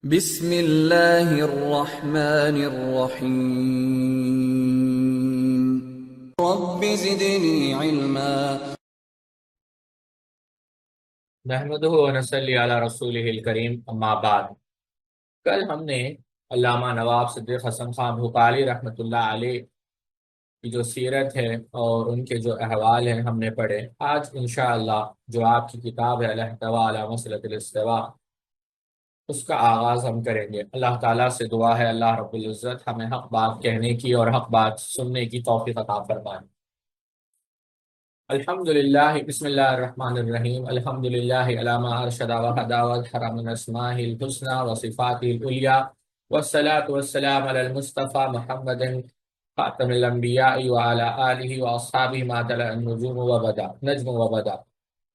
بسم اللہ الرحمن الرحیم رب زدنی علما۔ نحمدہ و نصلی علی رسولہ الکریم، اما بعد۔ کل ہم نے علامہ نواب صدیق حسن خان بھوپالی رحمۃ اللہ علیہ کی جو سیرت ہے اور ان کے جو احوال ہیں ہم نے پڑھے۔ آج انشاءاللہ جو آپ کی کتاب ہے الاحتواء علی مسئلۃ الاستواء، اس کا آغاز ہم کریں گے۔ اللہ تعالیٰ سے دعا ہے اللہ رب العزت ہمیں حق بات کہنے کی اور حق بات سننے کی توفیق عطا فرمائے۔ الحمدللہ، بسم اللہ الرحمن الرحیم، الحمدللہ علامہ ارشد وحدا حرم اسماء الحسنى وصفات العلیٰ، والصلاة والسلام علی المصطفى محمد خاتم الانبیاء وعلى آلہ واصحابہ ما طلع النجوم وبدا نجم وبدا۔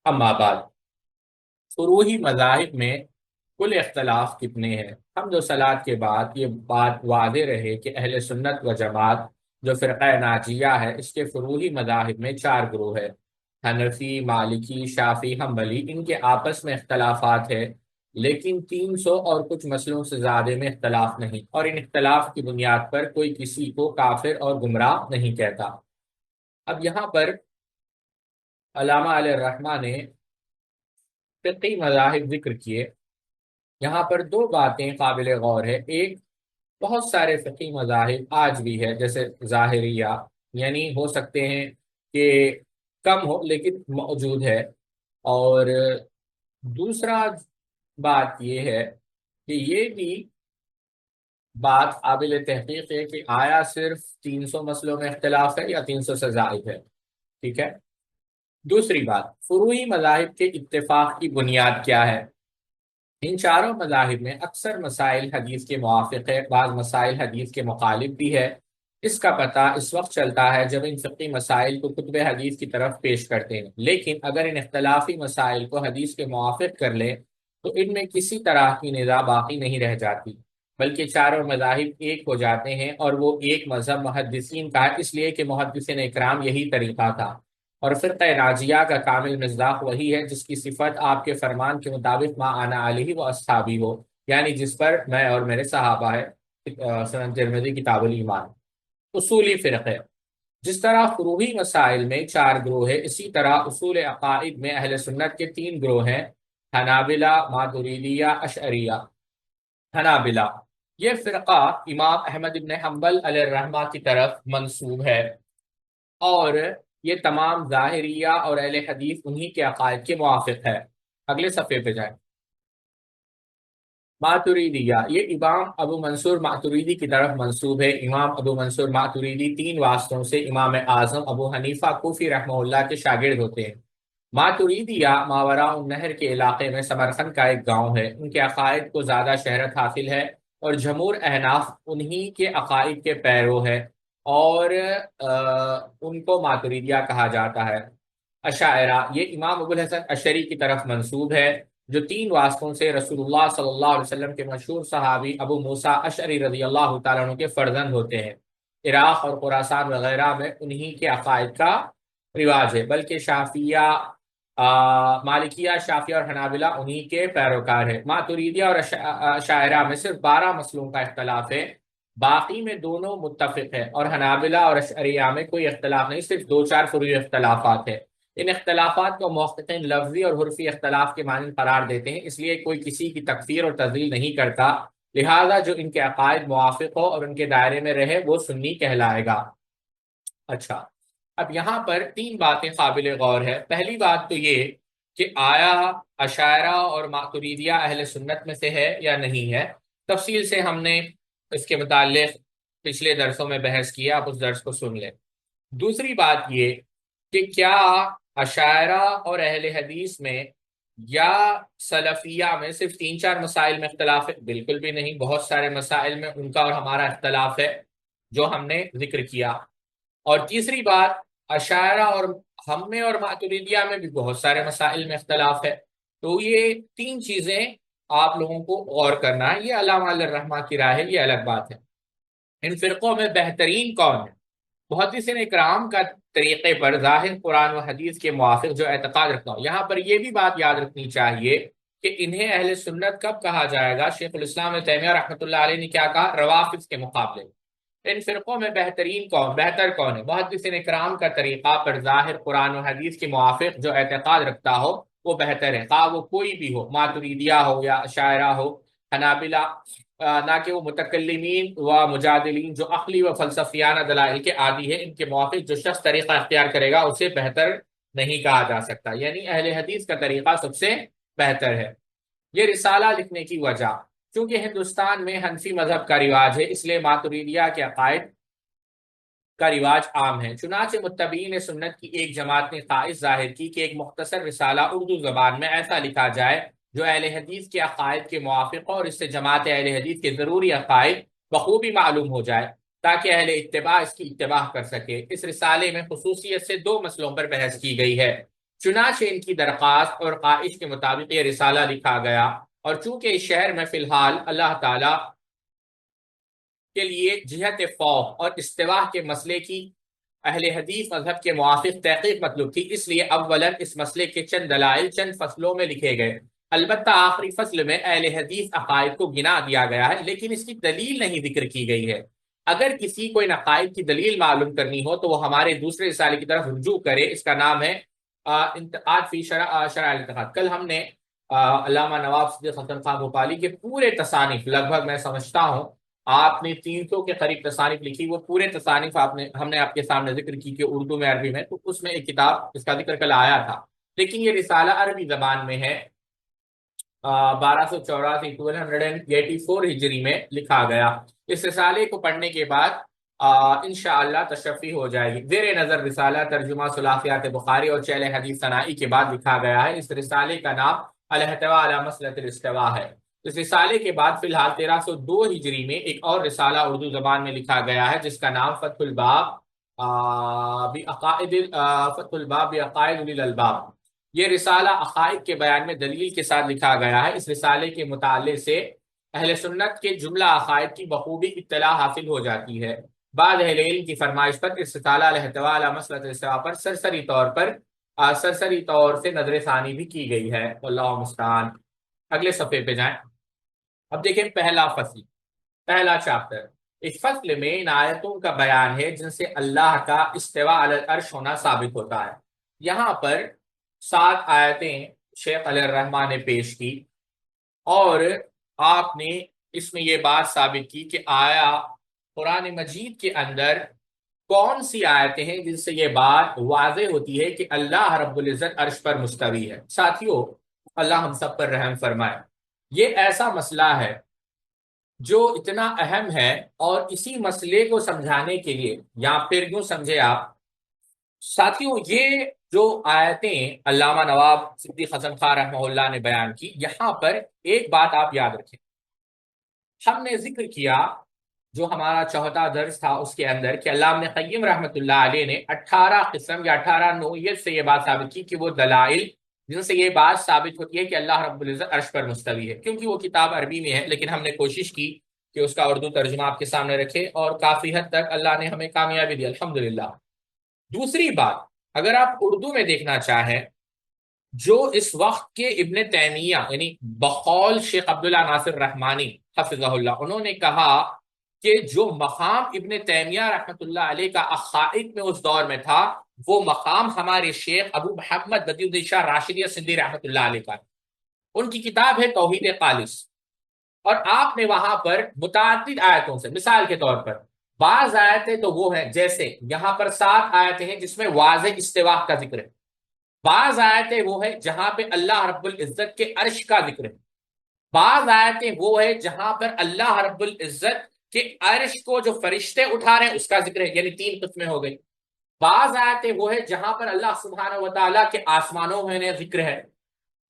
اما بعد، فروعی مذاہب میں کل اختلاف کتنے ہیں؟ حمد و صلات کے بعد یہ بات واضح رہے کہ اہل سنت و جماعت جو فرقہ ناجیہ ہے، اس کے فروعی مذاہب میں 4 گروہ ہے: حنفی، مالکی، شافعی، حنبلی۔ ان کے آپس میں اختلافات ہے، لیکن 300 اور کچھ مسئلوں سے زیادہ میں اختلاف نہیں، اور ان اختلاف کی بنیاد پر کوئی کسی کو کافر اور گمراہ نہیں کہتا۔ اب یہاں پر علامہ علیہ الرحمہ نے فقہی مذاہب ذکر کیے۔ یہاں پر 2 باتیں قابل غور ہے۔ ایک، بہت سارے فقہی مذاہب آج بھی ہے، جیسے ظاہریہ، یعنی ہو سکتے ہیں کہ کم ہو لیکن موجود ہے۔ اور دوسرا بات یہ ہے کہ یہ بھی بات قابل تحقیق ہے کہ آیا صرف 300 مسئلوں میں اختلاف ہے یا 300 سے زائد ہے۔ ٹھیک ہے۔ دوسری بات، فروعی مذاہب کے اتفاق کی بنیاد کیا ہے؟ ان چاروں مذاہب میں اکثر مسائل حدیث کے موافق ہے، بعض مسائل حدیث کے مخالف بھی ہے۔ اس کا پتہ اس وقت چلتا ہے جب ان فقہی مسائل کو کتب حدیث کی طرف پیش کرتے ہیں، لیکن اگر ان اختلافی مسائل کو حدیث کے موافق کر لیں تو ان میں کسی طرح کی نزاع باقی نہیں رہ جاتی، بلکہ چاروں مذاہب ایک ہو جاتے ہیں، اور وہ ایک مذہب محدثین کا ہے، اس لیے کہ محدثین اکرام یہی طریقہ تھا۔ اور فرقہ ناجیہ کا کامل مصداق وہی ہے جس کی صفت آپ کے فرمان کے مطابق ما انا علیہ و اصحابی ہو، یعنی جس پر میں اور میرے صحابہ ہے۔ سنن ترمذی کتاب الایمان۔ اصولی فرقے، جس طرح فروعی مسائل میں 4 گروہ ہے، اسی طرح اصول عقائد میں اہل سنت کے 3 گروہ ہیں: حنابلہ، ماتریدیہ، اشعریہ۔ حنابلہ، یہ فرقہ امام احمد بن حنبل علیہ الرحمہ کی طرف منسوب ہے، اور یہ تمام ظاہریہ اور اہل حدیث انہی کے عقائد کے موافق ہے۔ اگلے صفحے پہ جائیں۔ ماتریدیہ، یہ امام ابو منصور ماتریدی کی طرف منسوب ہے۔ امام ابو منصور ماتریدی 3 واسطوں سے امام اعظم ابو حنیفہ کوفی رحمہ اللہ کے شاگرد ہوتے ہیں۔ ماتریدیہ ماوراء النہر کے علاقے میں سمرقند کا ایک گاؤں ہے۔ ان کے عقائد کو زیادہ شہرت حاصل ہے، اور جمہور احناف انہی کے عقائد کے پیرو ہے، اور ان کو ماتریدیہ کہا جاتا ہے۔ اشاعرہ، یہ امام ابو الحسن اشعری کی طرف منسوب ہے، جو 3 واسطوں سے رسول اللہ صلی اللہ علیہ وسلم کے مشہور صحابی ابو موسیٰ اشعری رضی اللہ تعالیٰ عنہ کے فرزند ہوتے ہیں۔ عراق اور خراسان وغیرہ میں انہی کے عقائد کا رواج ہے، بلکہ شافعیہ، مالکیہ، شافعیہ اور حنابلہ انہی کے پیروکار ہیں۔ ماتریدیہ اور اشاعرہ میں صرف 12 مسئلوں کا اختلاف ہے، باقی میں دونوں متفق ہے، اور حنابلہ اور اشعریہ میں کوئی اختلاف نہیں، صرف 2-4 فروعی اختلافات ہیں۔ ان اختلافات کو محققین لفظی اور حرفی اختلاف کے مانند قرار دیتے ہیں، اس لیے کوئی کسی کی تکفیر اور تضلیل نہیں کرتا، لہذا جو ان کے عقائد موافق ہو اور ان کے دائرے میں رہے وہ سنی کہلائے گا۔ اچھا، اب یہاں پر 3 باتیں قابل غور ہے۔ پہلی بات تو یہ کہ آیا اشاعرہ اور ماتریدیہ اہل سنت میں سے ہے یا نہیں ہے؟ تفصیل سے ہم نے اس کے متعلق پچھلے درسوں میں بحث کیا، آپ اس درس کو سن لیں۔ دوسری بات یہ کہ کیا اشاعرہ اور اہل حدیث میں یا سلفیہ میں صرف 3-4 مسائل میں اختلاف ہے؟ بالکل بھی نہیں، بہت سارے مسائل میں ان کا اور ہمارا اختلاف ہے، جو ہم نے ذکر کیا۔ اور تیسری بات، اشاعرہ اور ہم میں اور ماتریدیہ میں بھی بہت سارے مسائل میں اختلاف ہے۔ تو یہ 3 چیزیں آپ لوگوں کو غور کرنا ہے۔ یہ علامہ علیہ الرحمہ کی رائے ہے، یہ الگ بات ہے۔ ان فرقوں میں بہترین کون ہے؟ محدثین اکرام کا طریقے پر ظاہر قرآن و حدیث کے موافق جو اعتقاد رکھتا ہوں۔ یہاں پر یہ بھی بات یاد رکھنی چاہیے کہ انہیں اہل سنت کب کہا جائے گا؟ شیخ الاسلام ابن تیمیہ رحمۃ اللہ علیہ نے کیا کہا؟ روافض کے مقابلے ان فرقوں میں بہتر کون ہے؟ محدثین اکرام کا طریقہ پر ظاہر قرآن و حدیث کے موافق جو اعتقاد رکھتا ہو وہ بہتر ہے، خواہ وہ کوئی بھی ہو، ماتریدیہ ہو یا شاعرہ ہو، حنابلہ، نہ کہ وہ متکلمین و مجادلین جو عقلی و فلسفیانہ دلائل کے عادی ہے، ان کے موافق جو شخص طریقہ اختیار کرے گا اسے بہتر نہیں کہا جا سکتا، یعنی اہل حدیث کا طریقہ سب سے بہتر ہے۔ یہ رسالہ لکھنے کی وجہ، چونکہ ہندوستان میں حنفی مذہب کا رواج ہے، اس لیے ماتریدیہ کے عقائد کا رواج عام ہے، چنانچہ متبعین سنت کی ایک جماعت نے خواہش ظاہر کی کہ ایک مختصر رسالہ اردو زبان میں ایسا لکھا جائے جو اہل حدیث کے عقائد کے موافق ہو، اور اس سے جماعت اہل حدیث کے ضروری عقائد بخوبی معلوم ہو جائے تاکہ اہل اتباع اس کی اتباع کر سکے۔ اس رسالے میں خصوصیت سے دو مسئلوں پر بحث کی گئی ہے، چنانچہ ان کی درخواست اور خواہش کے مطابق یہ رسالہ لکھا گیا، اور چونکہ اس شہر میں فی الحال اللہ تعالی کے لیے جہت فوق اور استواء کے مسئلے کی اہل حدیث مذہب کے موافق تحقیق مطلوب تھی، اس لیے اولاً اس مسئلے کے چند دلائل چند فصلوں میں لکھے گئے، البتہ آخری فصل میں اہل حدیث عقائد کو گنا دیا گیا ہے، لیکن اس کی دلیل نہیں ذکر کی گئی ہے۔ اگر کسی کو ان عقائد کی دلیل معلوم کرنی ہو تو وہ ہمارے دوسرے رسالے کی طرف رجوع کرے، اس کا نام ہے انتقاد فی شرع الانتقاد۔ کل ہم نے علامہ نواب صدیق حسن خان بھوپالی کے پورے تصانیف، لگ بھگ میں سمجھتا ہوں آپ نے 300 کے قریب تصانیف لکھی، وہ پورے تصانیف ہم نے آپ کے سامنے ذکر کی کہ اردو میں عربی میں، تو اس میں ایک کتاب اس کا ذکر کل آیا تھا، لیکن یہ رسالہ عربی زبان میں ہے، 1284 1284 ہجری میں لکھا گیا۔ اس رسالے کو پڑھنے کے بعد انشاءاللہ تشفی ہو جائے گی۔ زیر نظر رسالہ ترجمہ صلاحیات بخاری اور چہل حدیث ثنائی کے بعد لکھا گیا ہے۔ اس رسالے کا نام الاحتواء علی مسئلۃ الاستواء ہے۔ اس رسالے کے بعد فی الحال 1302 ہجری میں ایک اور رسالہ اردو زبان میں لکھا گیا ہے جس کا نام فتح الباب بعقائد اولی الالباب۔ یہ رسالہ عقائد کے بیان میں دلیل کے ساتھ لکھا گیا ہے۔ اس رسالے کے مطالعے سے اہل سنت کے جملہ عقائد کی بخوبی اطلاع حاصل ہو جاتی ہے۔ بعض اہل علم کی فرمائش پر اس رسالہ الاحتواء علی مسئلۃ الاستواء پر سرسری طور سے نظر ثانی بھی کی گئی ہے، واللہ المستعان۔ اگلے صفحے پہ جائیں۔ اب دیکھیں پہلا فصل، پہلا چیپٹر۔ اس فصل میں ان آیتوں کا بیان ہے جن سے اللہ کا استواء علی العرش ہونا ثابت ہوتا ہے۔ یہاں پر 7 آیتیں شیخ علیہ الرحمٰن نے پیش کی، اور آپ نے اس میں یہ بات ثابت کی کہ آیا قرآن مجید کے اندر کون سی آیتیں ہیں جن سے یہ بات واضح ہوتی ہے کہ اللہ رب العزت عرش پر مستوی ہے۔ ساتھیو، اللہ ہم سب پر رحم فرمائے۔ یہ ایسا مسئلہ ہے جو اتنا اہم ہے، اور اسی مسئلے کو سمجھانے کے لیے، یا پھر یوں سمجھے آپ ساتھیوں، یہ جو آیتیں علامہ نواب صدیق حسن خان رحمہ اللہ نے بیان کی، یہاں پر ایک بات آپ یاد رکھیں۔ ہم نے ذکر کیا جو ہمارا چوتھا درس تھا اس کے اندر کہ علامہ ابن قیم رحمۃ اللہ علیہ نے 18 قسم یا 18 نوعیت سے یہ بات ثابت کی کہ وہ دلائل جن سے یہ بات ثابت ہوتی ہے کہ اللہ رب العزت عرش پر مستوی ہے۔ کیونکہ وہ کتاب عربی میں ہے، لیکن ہم نے کوشش کی کہ اس کا اردو ترجمہ آپ کے سامنے رکھے، اور کافی حد تک اللہ نے ہمیں کامیابی دی، الحمدللہ۔ دوسری بات، اگر آپ اردو میں دیکھنا چاہیں، جو اس وقت کے ابن تیمیہ یعنی بقول شیخ عبداللہ ناصر رحمانی حفظہ اللہ، انہوں نے کہا کہ جو مقام ابن تیمیہ رحمۃ اللہ علیہ کا عقائد میں اس دور میں تھا، وہ مقام ہمارے شیخ ابو محمد بدیع الدین شاہ راشدی سندھی رحمۃ اللہ علیہ کا۔ ان کی کتاب ہے توحید خالص، اور آپ نے وہاں پر متعدد آیتوں سے، مثال کے طور پر بعض آیتیں تو وہ ہیں، جیسے یہاں پر 7 آیتیں ہیں جس میں واضح استواء کا ذکر ہے، بعض آیتیں وہ ہیں جہاں پہ اللہ رب العزت کے عرش کا ذکر ہے، بعض آیتیں وہ ہیں جہاں پر اللہ رب العزت کہ عرش کو جو فرشتے اٹھا رہے ہیں اس کا ذکر ہے، یعنی 3 قسمیں ہو گئی۔ بعض آیتیں وہ ہے جہاں پر اللہ سبحانہ و تعالیٰ کے آسمانوں میں ذکر ہے،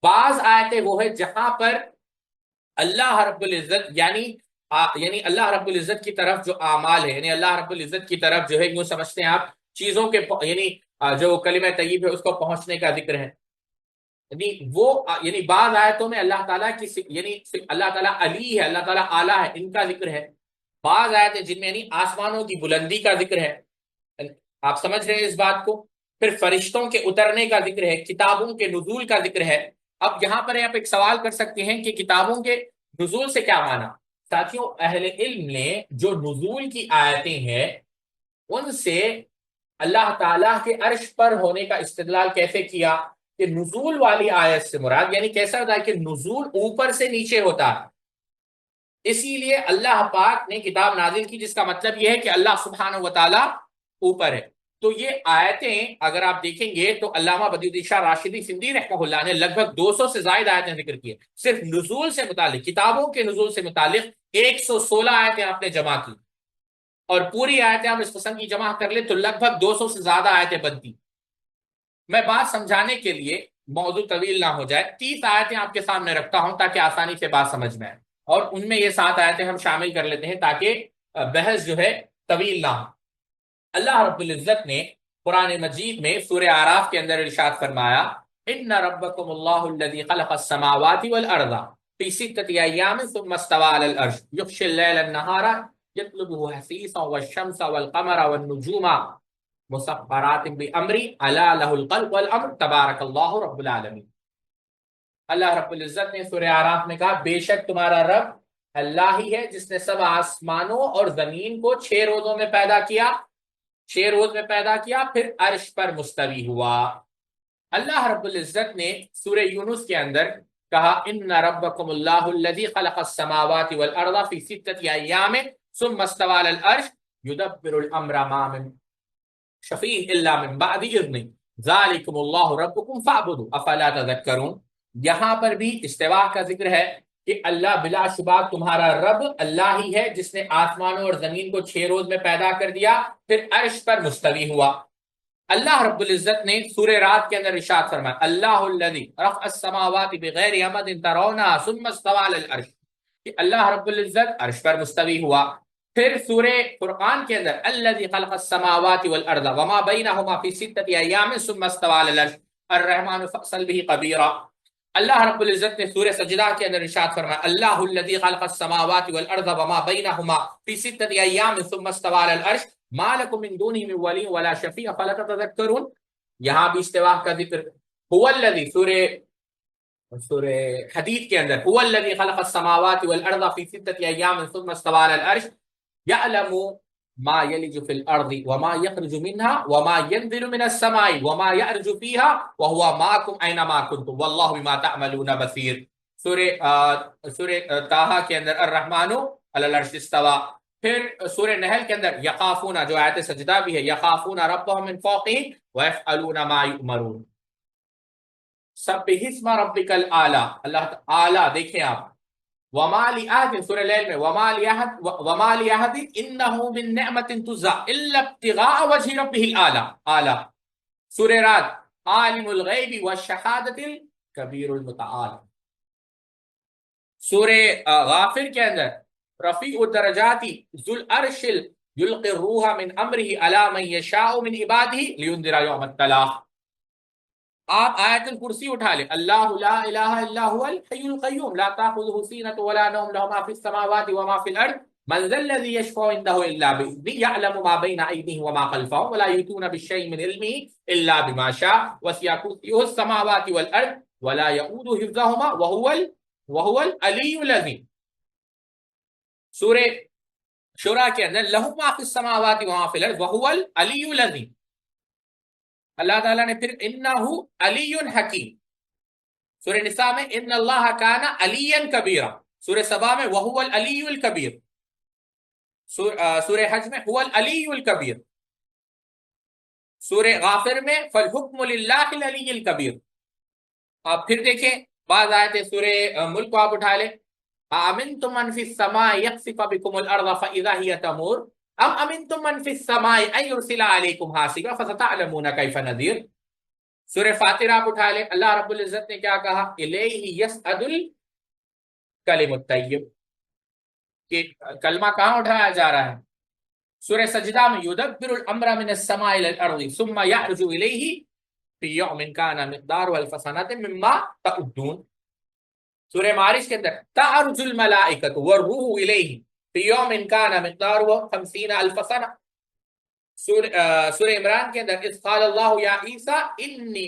بعض آیتیں وہ ہے جہاں پر اللہ رب العزت یعنی اللہ رب العزت کی طرف جو اعمال ہے، یعنی اللہ رب العزت کی طرف جو ہے، یوں سمجھتے ہیں آپ چیزوں کے، یعنی جو کلمہ طیب ہے اس کو پہنچنے کا ذکر ہے، یعنی بعض آیتوں میں اللہ تعالیٰ کی یعنی اللہ تعالیٰ علی ہے، اللہ تعالیٰ اعلیٰ ہے، ان کا ذکر ہے۔ بعض آیتیں جن میں یعنی آسمانوں کی بلندی کا ذکر ہے، آپ سمجھ رہے ہیں اس بات کو، پھر فرشتوں کے اترنے کا ذکر ہے، کتابوں کے نزول کا ذکر ہے، اب یہاں پر آپ ایک سوال کر سکتے ہیں کہ کتابوں کے نزول سے کیا مانا؟ ساتھیوں، اہل علم نے جو نزول کی آیتیں ہیں ان سے اللہ تعالیٰ کے عرش پر ہونے کا استدلال کیسے کیا کہ نزول والی آیت سے مراد یعنی کیسا ہوتا ہے کہ نزول اوپر سے نیچے ہوتا ہے، اسی لیے اللہ پاک نے کتاب نازل کی، جس کا مطلب یہ ہے کہ اللہ سبحانہ و تعالیٰ اوپر ہے۔ تو یہ آیتیں اگر آپ دیکھیں گے تو علامہ بدیع الدین شاہ راشدی سندھی رحمہ اللہ نے لگ بھگ 200 سے زائد آیتیں ذکر کی ہیں، صرف نزول سے متعلق، کتابوں کے نزول سے متعلق 116 آیتیں آپ نے جمع کی، اور پوری آیتیں آپ اس قسم کی جمع کر لیں تو لگ بھگ 200 سے زیادہ آیتیں بنتی۔ میں بات سمجھانے کے لیے، موضوع طویل نہ ہو جائے، 30 آیتیں آپ کے سامنے رکھتا ہوں تاکہ آسانی سے بات سمجھ میں آئے، اور ان میں یہ 7 آیتیں ہم شامل کر لیتے ہیں تاکہ بحث جو ہے طویل نہ ہو۔ اللہ رب العزت نے قرآن مجید میں سورہ اعراف کے اندر ارشاد فرمایا، ان ربکم اللہ الذی خلق السماوات والارض فی ستۃ ایام ثم استوى علی العرش یغشی اللیل النہار یطلبہ حثیثا والشمس والقمر والنجوم مسخرات بامری الا لہ الخلق والامر تبارک اللہ رب العالمین۔ اللہ رب العزت نے سورہ اعراف میں کہا بے شک تمہارا رب اللہ ہی ہے جس نے سب آسمانوں اور زمین کو 6 روزوں میں پیدا کیا، 6 روز میں پیدا کیا، پھر عرش پر مستوی ہوا۔ اللہ رب العزت نے سورہ یونس کے اندر کہا ان ربکم اللہ الذی خلق السماوات والارض فی ستۃ ایام ثم استوى علی العرش یدبر الامر ما من شفیع الا من بعد اذنہ ذالکم اللہ ربکم فاعبدوا افلا تذکرون۔ یہاں پر بھی استوا کا ذکر ہے کہ اللہ بلا شبہ تمہارا رب اللہ ہی ہے جس نے آسمانوں اور زمین کو 6 روز میں پیدا کر دیا، پھر عرش پر مستوی ہوا۔ اللہ رب العزت نے سورہ رات کے اندر ارشاد فرمایا اللہ الذی رفع السماوات بغیر عمد ترونها ثم استوى علی العرش، کہ اللہ رب العزت عرش پر مستوی ہوا۔ پھر سورہ فرقان کے اندر الذی خلق السماوات والارض وما بینہما فی ستۃ ایام ثم استوى علی العرش الرحمن فاسأل به خبیرا۔ اللہ رب العزت نے سورہ سجدہ کے اندر ارشاد فرمایا اللہ الذی خلق السماوات والارض وما بینہما فی ستۃ ایام ثم استوى علی العرش ما لکم من دونہ من ولی ولا شفیع افلا تذکرون۔ یہاں بھی استوا کا ذکر هو الذی سورہ حدید کے اندر هو الذی خلق السماوات والارض فی ستۃ ایام ثم استوى علی العرش یعلم ما یلج فی الارض وما یخرج منها وما ينزل من السماء وما يعرج فيها وهو معكم اينما كنتم والله بما تعملون بصیر۔ سورہ طٰہٰ کے اندر الرحمن علی العرش استوى۔ پھر سورہ نحل کے اندر یخافون، جو آیت سجدہ بھی ہے، یخافون ربهم من فوقهم ويفعلون ما يؤمرون۔ سبح اسم ربک الاعلی، اللہ اعلیٰ دیکھیں آپ۔ وما لأحد، سورہ لیل میں وما لأحد انه من نعمت تجزى الا ابتغاء وجه ربه الاعلی، اعلی۔ سورہ رات عالم الغیب والشہادۃ الکبیر المتعال۔ سورہ غافر کے اندر رفیع الدرجات ذو العرش یلقی الروح من امرہ علی من یشاء من عبادہ لینذر یوم التلاق۔ آپ آیت الکرسی اٹھا لیں، اللہ لا الہ الا هو الحی القیوم لا تاخذہ سینۃ ولا نوم لہ ما فی السماوات وما فی الارض من ذا الذی یشفع عنده الا باذنہ یعلم ما بین ایدیہم وما خلفہم ولا یحیطون بشیء من علمہ الا بما شاء وسع کرسیہ السماوات والارض ولا یؤودہ حفظہما وہو العلی العظیم۔ سورہ شورى کے اندر لہ ما فی السماوات وما فی الارض وہو العلی العظیم۔ اللہ تعالیٰ نے پھر انہ علی حکیم۔ سورہ نساء میں ان اللہ کان علی کبیرا۔ سورہ سبا میں وہو العلی الکبیر۔ سورہ حج میں هو العلی الکبیر۔ سورہ غافر میں فالحکم للہ العلی الکبیر۔ آپ پھر دیکھیں بعض آیتیں سورہ ملک کو آپ اٹھا لیں، آمنتم من فی السماء یخسف بکم الارض فاذا ہی تمور ام امنتم من فی السماء ان یرسل علیکم حاصبا فستعلمون کیف نذیر۔ سورہ فاطر آپ اٹھا لیں، اللہ رب العزت نے کیا کہا، الیہ یصعد الکلم الطیب، کہ کلمہ کہاں اٹھایا جا رہا ہے۔ سورہ سجدہ میں یدبر الامر من السماء الى الارض ثم یعرج الیہ فی یوم کان مقدارہ الف سنۃ مما تعدون۔ سورہ معارج کے اندر تعرج الملائکۃ والروح الیہ فی یوم کان مقدارہ 50,000 سنہ۔ سورہ عمران کے اندر اذ قال اللہ یا عیسیٰ انی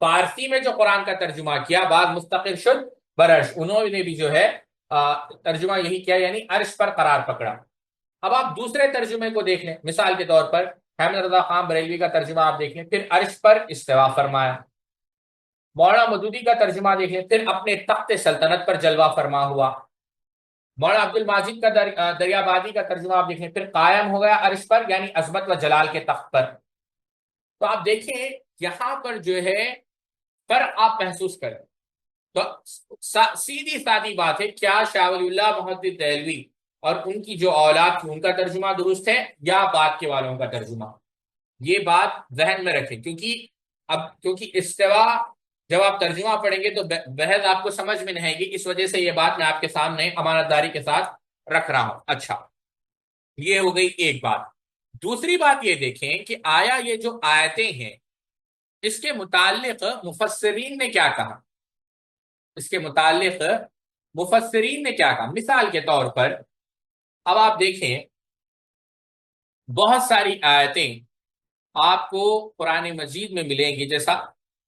فارسی میں جو قرآن کا ترجمہ کیا، بعد مستقل شد برش، انہوں نے بھی جو ہے ترجمہ یہی کیا، یعنی عرش پر قرار پکڑا۔ اب آپ دوسرے ترجمے کو دیکھ لیں، مثال کے طور پر احمد رضا خان بریلوی کا ترجمہ آپ دیکھ لیں، پھر عرش پر استوا فرمایا۔ مولانا مودودی کا ترجمہ دیکھ لیں، پھر اپنے تخت سلطنت پر جلوہ فرما ہوا۔ مولانا عبد الماجد کا دریابادی کا ترجمہ آپ دیکھیں، پھر قائم ہو گیا عرش پر، یعنی عظمت و جلال کے تخت پر۔ تو آپ دیکھیں یہاں پر جو ہے فرق آپ محسوس کریں تو سیدھی سادی بات ہے، کیا شاہ ولی اللہ محدث دہلوی اور ان کی جو اولاد تھی ان کا ترجمہ درست ہے یا بعد کے والوں کا ترجمہ؟ یہ بات ذہن میں رکھیں، کیونکہ استوا جب آپ ترجمہ پڑھیں گے تو بحث آپ کو سمجھ میں نہیں آئے گی، اس وجہ سے یہ بات میں آپ کے سامنے امانت داری کے ساتھ رکھ رہا ہوں۔ اچھا، یہ ہو گئی ایک بات۔ دوسری بات یہ دیکھیں کہ آیا یہ جو آیتیں ہیں اس کے متعلق مفسرین نے کیا کہا، اس کے متعلق مفسرین نے کیا کہا۔ مثال کے طور پر اب آپ دیکھیں بہت ساری آیتیں آپ کو قرآن مجید میں ملیں گی، جیسا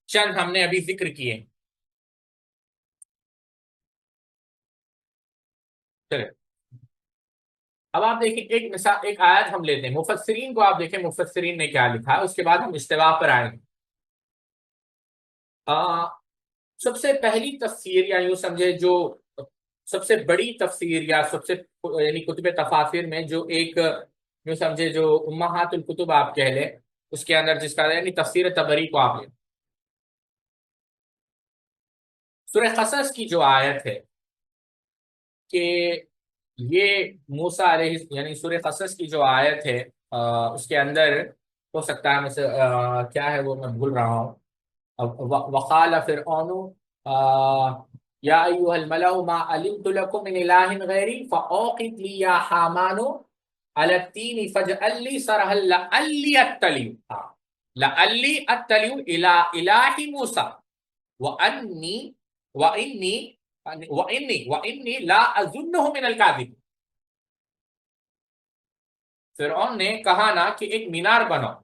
چند ہم نے ابھی ذکر کیے۔ چلے اب آپ دیکھیں ایک مثال، ایک آیت ہم لیتے ہیں، مفسرین کو آپ دیکھیں مفسرین نے کیا لکھا ہے، اس کے بعد ہم استوا پر آئیں گے۔ سب سے پہلی تفسیر یا یوں سمجھے جو سب سے بڑی تفسیر یا سب سے یعنی کتب تفاسیر میں جو ایک یوں سمجھے جو امہات الکتب آپ کہہ لیں، اس کے اندر جس کا یعنی تفسیر طبری کو آپ لیں، سورہ قصص کی جو آیت ہے کہ یہ موسیٰ علیہ یعنی سورہ قصص کی جو آیت ہے اس کے اندر ہو سکتا ہے مثلا کیا ہے وہ میں بھول رہا ہوں، وقال فرعون یا ایوہ الملأ ما علمت لکم من الہ غیری فاوقد لی یا حامان علی التین فاجعل لی صرحا لعلی اطلع الی الہ موسیٰ وَإِنِّي لا أَظُنُّهُ مِنَ الْكَاذِبِينَ۔ فرعون نے کہا نا کہ ایک مینار بناؤ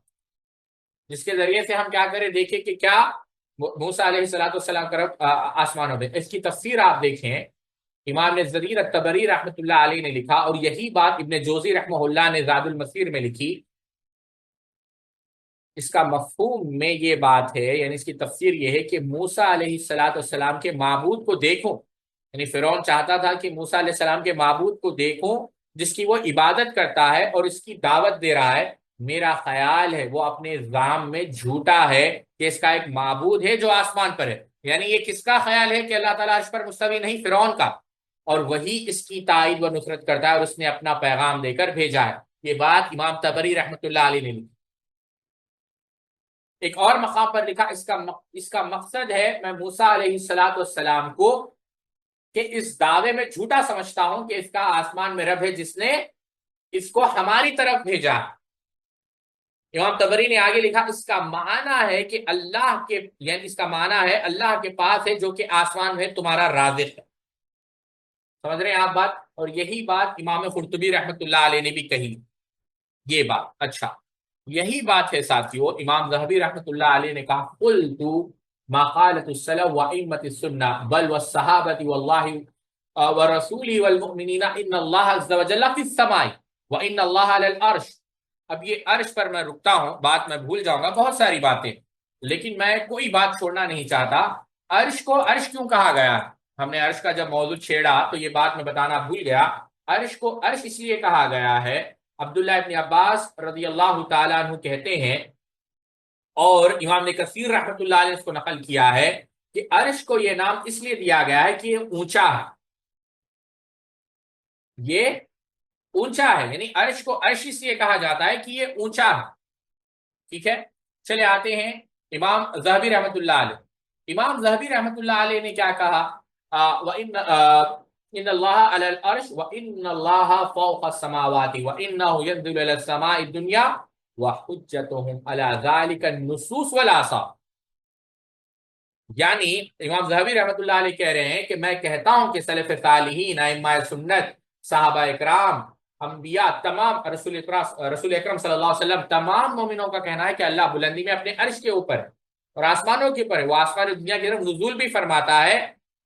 جس کے ذریعے سے ہم کیا کریں، دیکھیں کہ کیا موسیٰ علیہ السلام طرف آسمانوں میں۔ اس کی تفسیر آپ دیکھیں، امام نے زریر الطبری رحمۃ اللہ علیہ نے لکھا، اور یہی بات ابن جوزی رحمہ اللہ نے زاد المسیر میں لکھی۔ اس کا مفہوم میں یہ بات ہے، یعنی اس کی تفسیر یہ ہے کہ موسیٰ علیہ السلام کے معبود کو دیکھو، یعنی فرعون چاہتا تھا کہ موسیٰ علیہ السلام کے معبود کو دیکھوں جس کی وہ عبادت کرتا ہے اور اس کی دعوت دے رہا ہے، میرا خیال ہے وہ اپنے زعم میں جھوٹا ہے کہ اس کا ایک معبود ہے جو آسمان پر ہے۔ یعنی یہ کس کا خیال ہے کہ اللہ تعالیٰ عرش پر مستوی نہیں، فرعون کا، اور وہی اس کی تائید و نصرت کرتا ہے اور اس نے اپنا پیغام دے کر بھیجا ہے۔ یہ بات امام طبری رحمۃ اللہ علیہ نے لکھی۔ ایک اور مقام پر لکھا اس کا مقصد ہے میں موسیٰ علیہ السلام کو کہ اس دعوے میں جھوٹا سمجھتا ہوں کہ اس کا آسمان میں رب ہے جس نے اس کو ہماری طرف بھیجا۔ امام طبری نے آگے لکھا اس کا معنی ہے کہ اللہ کے یعنی اس کا معنی ہے اللہ کے پاس ہے جو کہ آسمان میں تمہارا رازق ہے۔ سمجھ رہے ہیں آپ بات؟ اور یہی بات امام قرطبی رحمۃ اللہ علیہ نے بھی کہی، یہ بات۔ اچھا، یہی بات ہے ساتھیو، امام ذہبی رحمۃ اللہ علیہ نے کہا قلت ما قالت السلف وائمۃ السنہ بل والصحابۃ واللہ ورسولہ والمؤمنین ان اللہ عز وجل فی السماء وان اللہ علی العرش۔ اب یہ عرش پر میں رکتا ہوں، بات میں بھول جاؤں گا بہت ساری باتیں، لیکن میں کوئی بات چھوڑنا نہیں چاہتا۔ عرش کو عرش کیوں کہا گیا؟ ہم نے عرش کا جب موضوع چھیڑا تو یہ بات میں بتانا بھول گیا۔ عرش کو عرش اس لیے کہا گیا ہے، عبداللہ ابن عباس رضی اللہ تعالیٰ عنہ کہتے ہیں، اور امام نے کثیر رحمۃ اللہ علیہ اس کو نقل کیا ہے کہ عرش کو یہ نام اس لیے دیا گیا ہے کہ یہ اونچا ہے، یہ اونچا ہے، یعنی عرش کو عرش اس لیے کہا جاتا ہے کہ یہ اونچا ہے۔ ٹھیک ہے، چلے آتے ہیں امام ذہبی رحمۃ اللہ علیہ۔ امام ذہبی رحمۃ اللہ علیہ نے کیا کہا؟ ان اللہ علی العرش وان اللہ فوق السماوات وانه ينزل الى السماء الدنيا وحجتهم على ذلك النصوص والاثار۔ یعنی امام ذہبی رحمۃ اللہ علیہ کہہ رہے ہیں کہ میں کہتا ہوں کہ سلف صالحین، ائمہ سنت، صحابہ اکرام، انبیاء، تمام رسول اکرم صلی اللہ علیہ وسلم، تمام مومنوں کا کہنا ہے کہ اللہ بلندی میں اپنے عرش کے اوپر ہے، اور آسمانوں کے اوپر ہے، وہ آسمان دنیا کی طرف نزول بھی فرماتا ہے،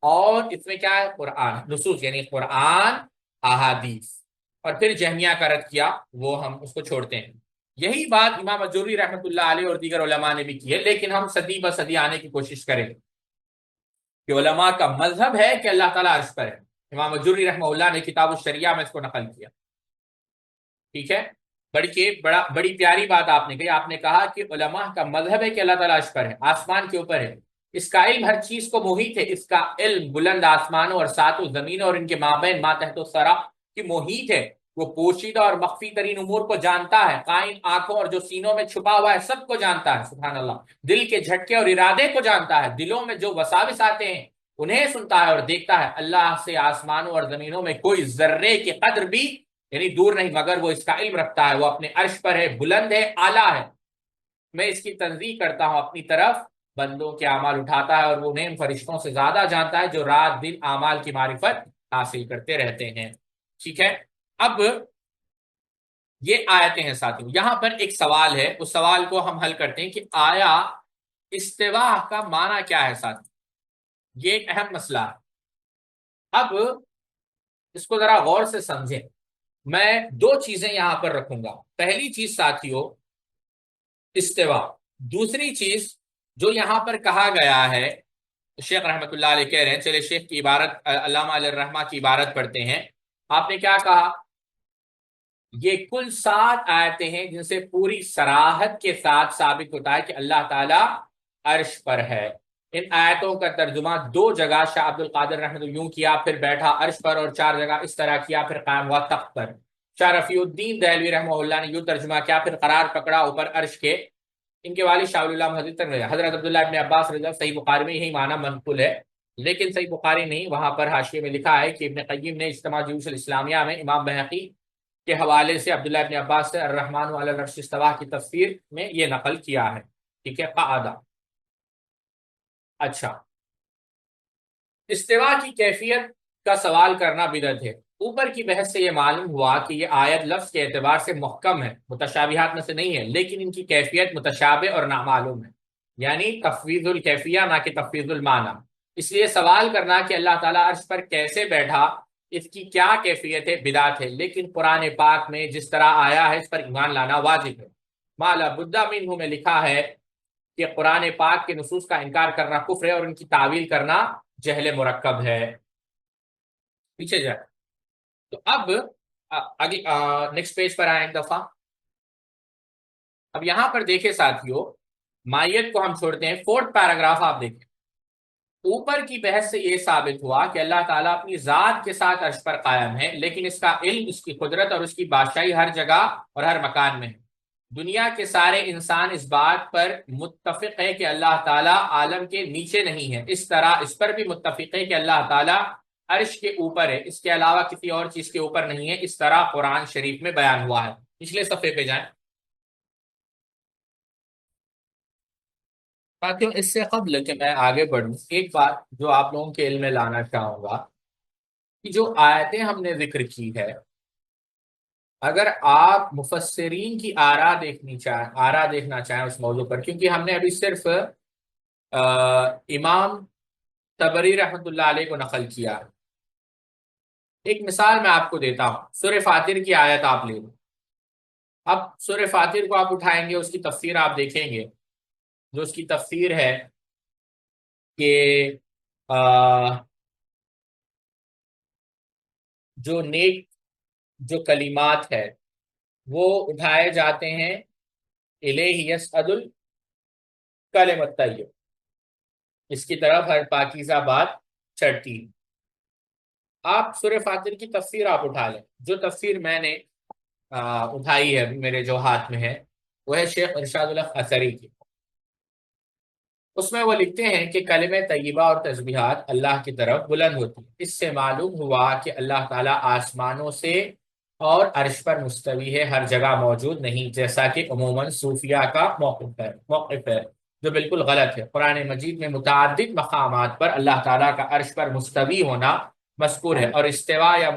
اور اس میں کیا ہے؟ قرآن، نصوص یعنی قرآن، احادیث۔ اور پھر جہمیہ کا رد کیا، وہ ہم اس کو چھوڑتے ہیں۔ یہی بات امام اجوری رحمۃ اللہ علیہ اور دیگر علماء نے بھی کی ہے، لیکن ہم صدی بہ صدی آنے کی کوشش کریں کہ علماء کا مذہب ہے کہ اللہ تعالیٰ عرش پر ہے۔ امام اجوری رحمہ اللہ نے کتاب الشریعہ میں اس کو نقل کیا، ٹھیک ہے۔ بڑی پیاری بات آپ نے کہی، آپ نے کہا کہ علماء کا مذہب ہے کہ اللہ تعالیٰ عرش پر ہے، آسمان کے اوپر ہے، اس کا علم ہر چیز کو محیط ہے، اس کا علم بلند آسمانوں اور ساتوں زمینوں اور ان کے مابین ما تحت الثری کی محیط ہے، وہ پوشیدہ اور مخفی ترین امور کو جانتا ہے، قائم آنکھوں اور جو سینوں میں چھپا ہوا ہے سب کو جانتا ہے، سبحان اللہ، دل کے جھٹکے اور ارادے کو جانتا ہے، دلوں میں جو وساوس آتے ہیں انہیں سنتا ہے اور دیکھتا ہے۔ اللہ سے آسمانوں اور زمینوں میں کوئی ذرے کی قدر بھی یعنی دور نہیں، مگر وہ اس کا علم رکھتا ہے، وہ اپنے عرش پر ہے، بلند ہے، اعلیٰ ہے۔ میں اس کی تنزیہ کرتا ہوں اپنی طرف، بندوں کے اعمال اٹھاتا ہے اور وہ انہیں ان فرشتوں سے زیادہ جانتا ہے جو رات دن اعمال کی معرفت حاصل کرتے رہتے ہیں، ٹھیک ہے۔ اب یہ آیتیں ہیں ساتھیوں، یہاں پر ایک سوال ہے، اس سوال کو ہم حل کرتے ہیں کہ آیا استوا کا معنی کیا ہے ساتھی، یہ ایک اہم مسئلہ ہے۔ اب اس کو ذرا غور سے سمجھیں، میں دو چیزیں یہاں پر رکھوں گا۔ پہلی چیز ساتھیوں استوا، دوسری چیز جو یہاں پر کہا گیا ہے، شیخ رحمت اللہ علیہ کہہ رہے ہیں، چلے شیخ کی عبارت، علامہ علیہ الرحمہ کی عبارت پڑھتے ہیں۔ آپ نے کیا کہا؟ یہ کل 7 آیتیں ہیں جن سے پوری صراحت کے ساتھ ثابت ہوتا ہے کہ اللہ تعالیٰ عرش پر ہے۔ ان آیتوں کا ترجمہ 2 جگہ شاہ عبد القادر رحمۃ اللہ یوں کیا، پھر بیٹھا عرش پر، اور 4 جگہ اس طرح کیا، پھر قائم ہوا تخت پر۔ شاہ رفیع الدین دہلوی رحمہ اللہ نے یوں ترجمہ کیا، پھر قرار پکڑا اوپر عرش کے۔ ان کے والد شاہ اللہ محدث حضرت عبداللہ ابن عباس رضی اللہ، صحیح بخاری میں یہی معنی منقول ہے، لیکن صحیح بخاری نہیں، وہاں پر حاشیے میں لکھا ہے کہ ابن قیم نے اجتماع جیوش الاسلامیہ میں امام بہقی کے حوالے سے عبداللہ ابن عباس سے الرحمن علی العرش استویٰ کی تفسیر میں یہ نقل کیا ہے، ٹھیک ہے، قاعدہ۔ اچھا، استوا کی کیفیت کا سوال کرنا بدعت ہے۔ اوپر کی بحث سے یہ معلوم ہوا کہ یہ آیت لفظ کے اعتبار سے محکم ہے، متشابہات میں سے نہیں ہے، لیکن ان کی کیفیت متشابہ اور نامعلوم ہے، یعنی تفویض الکیفیہ نہ کہ تفویض المعنی۔ اس لیے سوال کرنا کہ اللہ تعالیٰ عرش پر کیسے بیٹھا، اس کی کیا کیفیت ہے، بدعت ہے، لیکن قرآن پاک میں جس طرح آیا ہے اس پر ایمان لانا واجب ہے۔ ما لا بد منہ میں لکھا ہے کہ قرآن پاک کے نصوص کا انکار کرنا کفر ہے اور ان کی تعویل کرنا جہل مرکب ہے۔ پیچھے جائے تو اب نیکسٹ پیج پر آئیں ایک دفعہ۔ اب یہاں پر دیکھیں ساتھیوں، مائیت کو ہم چھوڑتے ہیں، 4 پیراگراف آپ دیکھیں۔ اوپر کی بحث سے یہ ثابت ہوا کہ اللہ تعالیٰ اپنی ذات کے ساتھ عرش پر قائم ہے، لیکن اس کا علم، اس کی قدرت اور اس کی بادشاہی ہر جگہ اور ہر مکان میں ہے۔ دنیا کے سارے انسان اس بات پر متفق ہے کہ اللہ تعالیٰ عالم کے نیچے نہیں ہے، اس طرح اس پر بھی متفق ہے کہ اللہ تعالیٰ عرش کے اوپر ہے، اس کے علاوہ کسی اور چیز کے اوپر نہیں ہے، اس طرح قرآن شریف میں بیان ہوا ہے۔ پچھلے صفحے پہ جائیں ساتھیوں۔ اس سے قبل کہ میں آگے بڑھوں، ایک بات جو آپ لوگوں کے علم میں لانا چاہوں گا کہ جو آیتیں ہم نے ذکر کی ہے، اگر آپ مفسرین کی آرا دیکھنا چاہیں اس موضوع پر، کیونکہ ہم نے ابھی صرف امام طبری رحمۃ اللہ علیہ کو نقل کیا۔ ایک مثال میں آپ کو دیتا ہوں، سورہ فاطر کی آیت آپ لے لیں۔ اب سورہ فاطر کو آپ اٹھائیں گے، اس کی تفسیر آپ دیکھیں گے، جو اس کی تفسیر ہے کہ جو نیک جو کلمات ہے وہ اٹھائے جاتے ہیں، الیہ یصعد الکلم الطیب، اس کی طرف ہر پاکیزہ بات چڑھتی ہے۔ آپ سورہ فاطر کی تفسیر آپ اٹھا لیں، جو تفسیر میں نے اٹھائی ہے میرے جو ہاتھ میں ہے وہ ہے شیخ ارشاد الحق اثری کی۔ اس میں وہ لکھتے ہیں کہ کلمہ طیبہ اور تسبیحات اللہ کی طرف بلند ہوتی ہیں۔ اس سے معلوم ہوا کہ اللہ تعالیٰ آسمانوں سے اور عرش پر مستوی ہے، ہر جگہ موجود نہیں، جیسا کہ عموماً صوفیہ کا موقف ہے جو بالکل غلط ہے۔ قرآن مجید میں متعدد مقامات پر اللہ تعالیٰ کا عرش پر مستوی ہونا مذکور ہے، اور استوا یا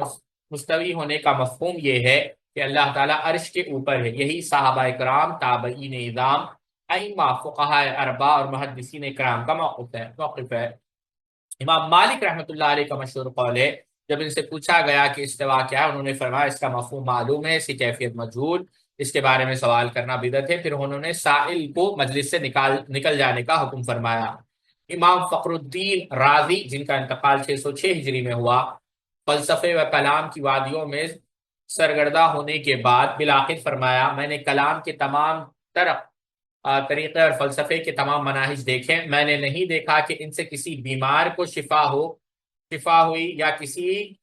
مستوی ہونے کا مفہوم یہ ہے کہ اللہ تعالیٰ عرش کے اوپر ہے۔ یہی صحابہ کرام، تابعین اعظام ائمہ فقہاء اربعہ اور محدثین کرام کا موقف ہے۔ امام مالک رحمۃ اللہ علیہ کا مشہور قول ہے، جب ان سے پوچھا گیا کہ استوا کیا ہے، انہوں نے فرمایا اس کا مفہوم معلوم ہے، اس کی کیفیت مجہول، اس کے بارے میں سوال کرنا بدعت ہے۔ پھر انہوں نے سائل کو مجلس سے نکل جانے کا حکم فرمایا۔ امام فخر الدین رازی، جن کا انتقال 606 ہجری میں ہوا، فلسفے و کلام کی وادیوں میں سرگردہ ہونے کے بعد بالآخر فرمایا، میں نے کلام کے تمام تر طریقے اور فلسفے کے تمام مناہج دیکھے، میں نے نہیں دیکھا کہ ان سے کسی بیمار کو شفا ہوئی یا کسی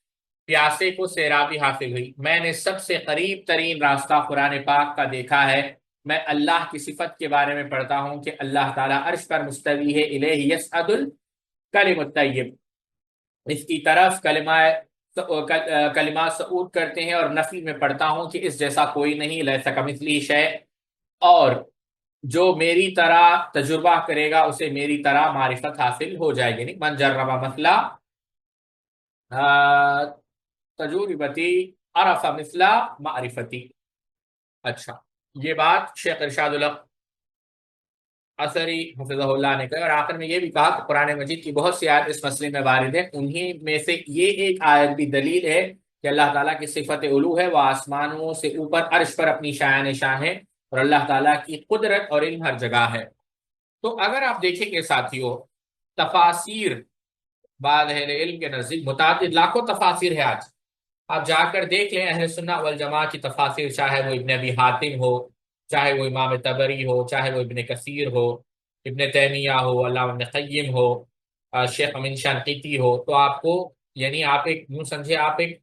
پیاسے کو سیرابی حاصل ہوئی۔ میں نے سب سے قریب ترین راستہ قرآن پاک کا دیکھا ہے۔ میں اللہ کی صفت کے بارے میں پڑھتا ہوں کہ اللہ تعالیٰ عرش پر مستوی ہے، الیہ یصعد الکلم الطیب، اس کی طرف کلمات صعود کرتے ہیں، اور نفی میں پڑھتا ہوں کہ اس جیسا کوئی نہیں، لیس کمثلہ شیء، اور جو میری طرح تجربہ کرے گا اسے میری طرح معرفت حاصل ہو جائے گی۔ من جرب مثلا تجربتی عرف مثلا معرفتی۔ اچھا، یہ بات شیخ ارشاد الحق اثری حفظہ اللہ نے کہا، اور آخر میں یہ بھی کہا کہ قرآن مجید کی بہت سی آیت اس مسئلے میں وارد ہیں، انہی میں سے یہ ایک آیت بھی دلیل ہے کہ اللہ تعالیٰ کی صفت علو ہے، وہ آسمانوں سے اوپر عرش پر اپنی شایان شان ہے، اور اللہ تعالیٰ کی قدرت اور علم ہر جگہ ہے۔ تو اگر آپ دیکھیں گے ساتھیوں، تفاسیر بعض اہل علم کے نزدیک متعدد لاکھوں تفاسیر ہے آج، آپ جا کر دیکھ لیں اہل سنہ والجماعہ کی تفاسیر، چاہے وہ ابن ابی حاتم ہو، چاہے وہ امام طبری ہو، چاہے وہ ابن کثیر ہو، ابن تیمیہ ہو، علامہ ابن قیم ہو، شیخ امین شانقیطی ہو، تو آپ کو یعنی آپ ایک یوں سمجھے، آپ ایک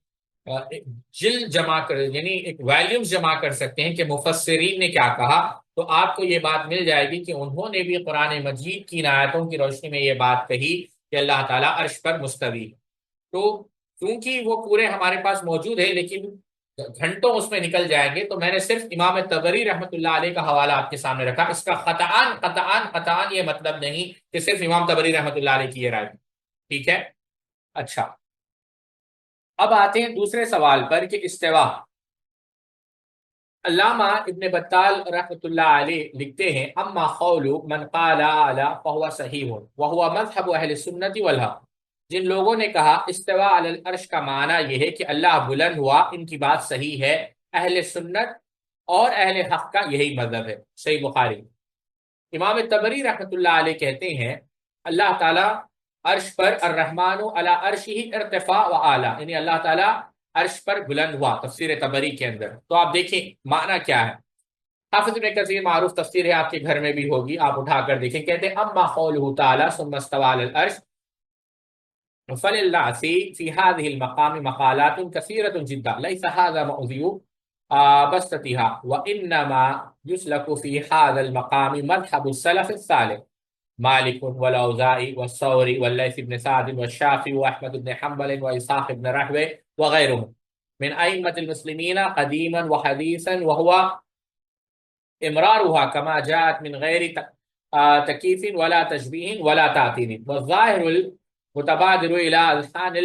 جلد جمع کر، یعنی ایک ویلیومز جمع کر سکتے ہیں کہ مفسرین نے کیا کہا، تو آپ کو یہ بات مل جائے گی کہ انہوں نے بھی قرآن مجید کی آیتوں کی روشنی میں یہ بات کہی کہ اللہ تعالیٰ عرش پر مستوی۔ تو کیونکہ وہ پورے ہمارے پاس موجود ہے، لیکن گھنٹوں اس میں نکل جائیں گے، تو میں نے صرف امام طبری رحمۃ اللہ علیہ کا حوالہ آپ کے سامنے رکھا۔ اس کا قطعاً یہ مطلب نہیں کہ صرف امام طبری رحمۃ اللہ علیہ کی یہ رائے، ٹھیک ہے۔ اچھا، اب آتے ہیں دوسرے سوال پر کہ استوا۔ علامہ ابن بطال رحمۃ اللہ علیہ لکھتے ہیں، اما قول من قال اعلی فهو صحیح وهو مذهب اہل السنت والحق، جن لوگوں نے کہا استوا علی العرش کا معنی یہ ہے کہ اللہ بلند ہوا، ان کی بات صحیح ہے، اہل سنت اور اہل حق کا یہی مذہب ہے۔ صحیح بخاری۔ امام طبری رحمۃ اللہ علیہ کہتے ہیں اللہ تعالیٰ عرش پر، الرحمن علی عرشہ ارتفاع و اعلی، یعنی اللہ تعالیٰ عرش پر بلند ہوا، تفسیر طبری کے اندر۔ تو آپ دیکھیں معنی کیا ہے۔ حافظ ابن کثیر معروف تفسیر ہے، آپ کے گھر میں بھی ہوگی، آپ اٹھا کر دیکھیں، کہتے ہیں اما قوله تعالی ثم استوى على العرش فللناس في هذه المقام مقالات كثيرة جدا ليس هذا موضوع بسطها، وإنما يسلك في هذا المقام مذهب السلف الصالح مالك والأوزاعي والثوري والليث بن سعد والشافعي وأحمد بن حنبل وإسحاق بن راهويه وغيرهم من أئمة المسلمين قديما وحديثا، وهو امرارها كما جاءت من غير تكييف ولا تشبيه ولا تعطيل، والظاهر المتبادر إلى أذهان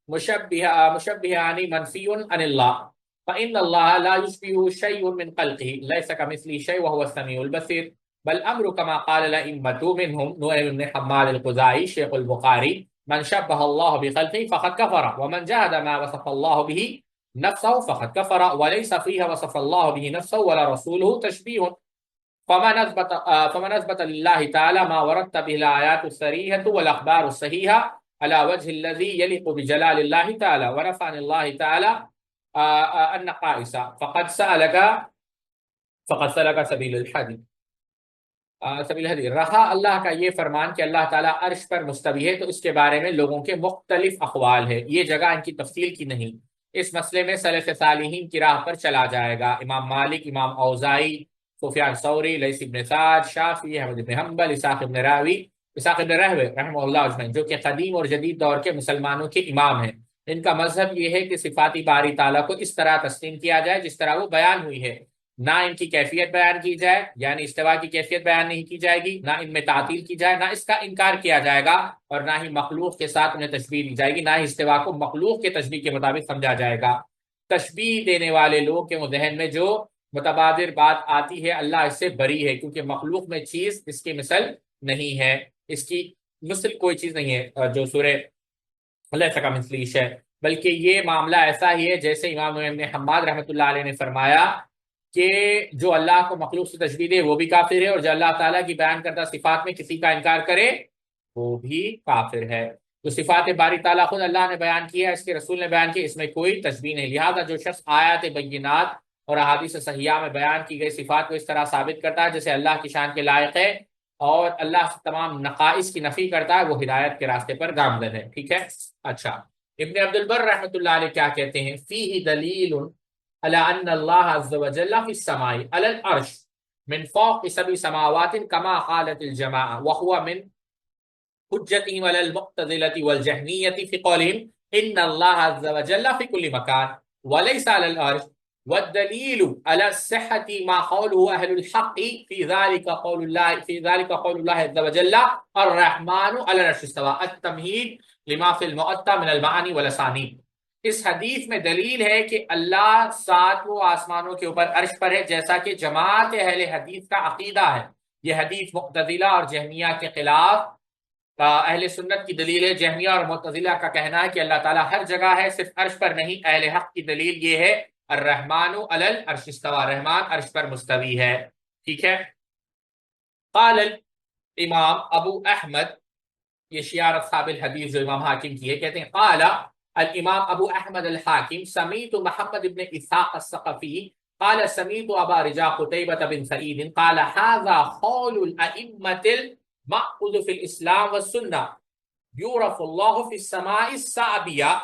المشبهان منفي عن الله، فإن الله لا يشبه شيء من خلقه، ليس كمثله شيء وهو السميع البصير، بل أمر كما قال الأئمة منهم نعيم بن حماد الخزاعي شيخ البخاري، من شبه الله بخلقه فقد كفر، ومن جهد ما وصف الله به نفسه فقد كفر، وليس فيها وصف الله به نفسه ولا رسوله تشبيه، فمن أثبت لله تعالى ما وردت به الآيات الصريحة والأخبار الصحيحة على وجه الذي يليق بجلال الله تعالى ونفى عن الله تعالى النقائص فقد سلك سبيل الحديث۔ رہا اللہ کا یہ فرمان کہ اللہ تعالیٰ عرش پر مستوی ہے، تو اس کے بارے میں لوگوں کے مختلف اقوال ہے، یہ جگہ ان کی تفصیل کی نہیں۔ اس مسئلے میں سلف صالحین کی راہ پر چلا جائے گا، امام مالک، امام اوزاعی، سفیان ثوری، لیث بن سعد، شافعی، احمد بن حنبل، اسحاق بن راہوے رحمہ اللہ اجمعین، جو کہ قدیم اور جدید دور کے مسلمانوں کے امام ہیں۔ ان کا مذہب یہ ہے کہ صفاتی باری تعالیٰ کو اس طرح تسلیم کیا جائے جس طرح وہ بیان ہوئی ہے، نہ ان کی کیفیت بیان کی جائے، یعنی استوا کی کیفیت بیان نہیں کی جائے گی، نہ ان میں تعطیل کی جائے، نہ اس کا انکار کیا جائے گا، اور نہ ہی مخلوق کے ساتھ انہیں تشبیہ دی جائے گی، نہ ہی استوا کو مخلوق کے تشبیہ کے مطابق سمجھا جائے گا۔ تشبیہ دینے والے لوگ کے ذہن میں جو متبادر بات آتی ہے اللہ اس سے بری ہے، کیونکہ مخلوق میں چیز اس کی مثل نہیں ہے، اس کی مثل کوئی چیز نہیں ہے جو سورہ لیس کمثلہ شیء، بلکہ یہ معاملہ ایسا ہی ہے جیسے امام ابن حماد رحمۃ اللہ علیہ نے فرمایا کہ جو اللہ کو مخلوق سے تشبیہ دے وہ بھی کافر ہے، اور جو اللہ تعالیٰ کی بیان کردہ صفات میں کسی کا انکار کرے وہ بھی کافر ہے۔ تو صفات باری تعالیٰ خود اللہ نے بیان کیا ہے، اس کے رسول نے بیان کی، اس میں کوئی تشبیہ نہیں، لہذا جو شخص آیات بینات اور احادیث صحیحہ میں بیان کی گئی صفات کو اس طرح ثابت کرتا ہے جیسے اللہ کی شان کے لائق ہے اور اللہ سے تمام نقائص کی نفی کرتا ہے، وہ ہدایت کے راستے پر گامزن ہے۔ ٹھیک ہے، اچھا ابن عبد البر رحمۃ اللہ علیہ کیا کہتے ہیں؟ فیہ دلیل علی ان اللہ عز وجل فی السماء علی العرش من فوق سبع سماوات کما قالت الجماعہ وهو من حجتهم على المعتزلة والجهمية في قولهم ان الله عز وجل في كل مكان وليس على العرش، والدليل على الصحة ما قوله أهل الحق في ذلك قول الله عز وجل الرحمن على العرش استوى التمهيد لما في المعطى من المعاني والاسانید۔ اس حدیث میں دلیل ہے کہ اللہ ساتوں آسمانوں کے اوپر عرش پر ہے، جیسا کہ جماعت اہل حدیث کا عقیدہ ہے۔ یہ حدیث معتزلہ اور جہمیہ کے خلاف اہل سنت کی دلیل ہے۔ جہمیہ اور معتزلہ کا کہنا ہے کہ اللہ تعالیٰ ہر جگہ ہے، صرف عرش پر نہیں۔ اہل حق کی دلیل یہ ہے الرحمن علی العرش استوى، رحمان عرش پر مستوی ہے۔ ٹھیک ہے، قال الامام ابو احمد، یہ شیعہ اصحاب الحدیث جو امام حاکم کی ہے، کہتے ہیں قال الامام ابو احمد الحاکم سمیت محمد بن اسحاق الثقفی قال سمیت ابا رجا قتیبة بن سعید قال هذا قول الائمة المأخوذ في الاسلام والسنة یعرف اللہ فی السماء السابعة